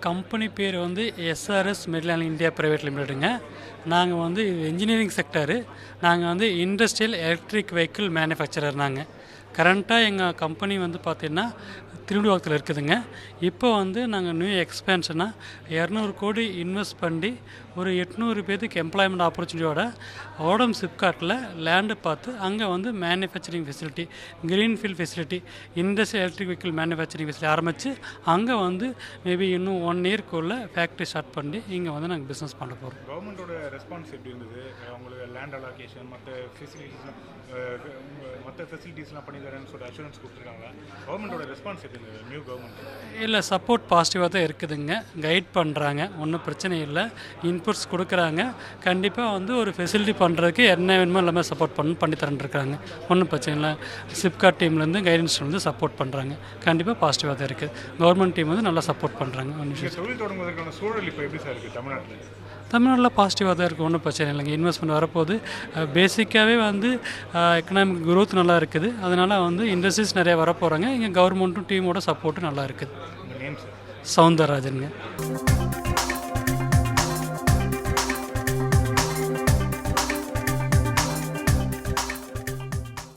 Company பேர் வந்து SRS மெட்லாண்ட் India private லிமிடெடுங்க. நாங்கள் வந்து இன்ஜினியரிங் செக்டரு. நாங்கள் வந்து இண்டஸ்ட்ரியல் எலக்ட்ரிக் வெஹிக்கிள் மேனுஃபேக்சரர். கரண்ட்டாக எங்கள் கம்பெனி வந்து பார்த்திங்கன்னா திருவிழுவாக்கத்தில் இருக்குதுங்க. இப்போ வந்து நாங்கள் நியூ எக்ஸ்பேன்ஷனாக 200 கோடி இன்வெஸ்ட் பண்ணி ஒரு 800 பேருக்கு எம்ப்ளாய்மெண்ட் ஆப்பர்ச்சுனிட்டியோட ஓடம் சிப்காட்டில் லேண்டு பார்த்து அங்கே வந்து manufacturing facility, Greenfield facility, industrial electric vehicle manufacturing facility ஆரம்பித்து அங்கே வந்து மேபி இன்னும் 1 இயர்க்குள்ளே ஃபேக்ட்ரி ஸ்டார்ட் பண்ணி இங்கே வந்து நாங்கள் பிஸ்னஸ் பண்ண போகிறோம். கவர்மெண்ட்டோட ரெஸ்பான்ஸ் எப்படி இருந்தது? உங்களுக்கு லேண்ட் அலோகேஷன் மற்ற ஃபெசிலிட்டிஸ்லாம் பண்ணி தரேன்னு சொல்லி அஷூரன்ஸ் கொடுத்துருக்காங்க. கவர்மெண்ட்டோட ரெஸ்பான்ஸ் எப்படி இருந்தது நியூ கவர்மெண்ட்? இல்லை, சப்போர்ட் பாசிட்டிவாக தான் இருக்குதுங்க. கைட் பண்ணுறாங்க, ஒன்றும் பிரச்சனை இல்லை. இன்புட்ஸ் கொடுக்குறாங்க. கண்டிப்பாக வந்து ஒரு ஃபெசிலிட்டி பண்ணுறதுக்கு என்ன வேணுமோ எல்லாமே சப்போர்ட் பண்ணி தரேன்ருக்காங்க. ஒன்றும் பிரச்சனை இல்லை. சிப்காட் டீம்லேருந்து கைடன்ஸ் வந்து சப்போர்ட் பண்ணுறாங்க. கண்டிப்பாக பாசிட்டிவாக தான் இருக்குது. கவர்மெண்ட் டீம் வந்து நல்லா சப்போர்ட் பண்ணுறாங்க. தொழில் தொடங்குவதற்கான சூழல் இப்போ எப்படி சார் இருக்குது தமிழ்நாட்டில்? தமிழ்நாட்டில் பாசிட்டிவாக தான் இருக்குது. ஒன்றும் பிரச்சனை இல்லைங்க. இன்வெஸ்ட்மெண்ட் வரப்போகுது. பேசிக்காகவே வந்து எக்கனாமிக் க்ரோத் நல்லா இருக்குது. அதனால் வந்து இண்டஸ்ட்ரீஸ் நிறையா வரப்போகிறாங்க. இங்கே கவர்மெண்ட்டும் டீமோட சப்போர்ட்டும் நல்லா இருக்குது. Name sir? சவுந்தரராஜனுங்க.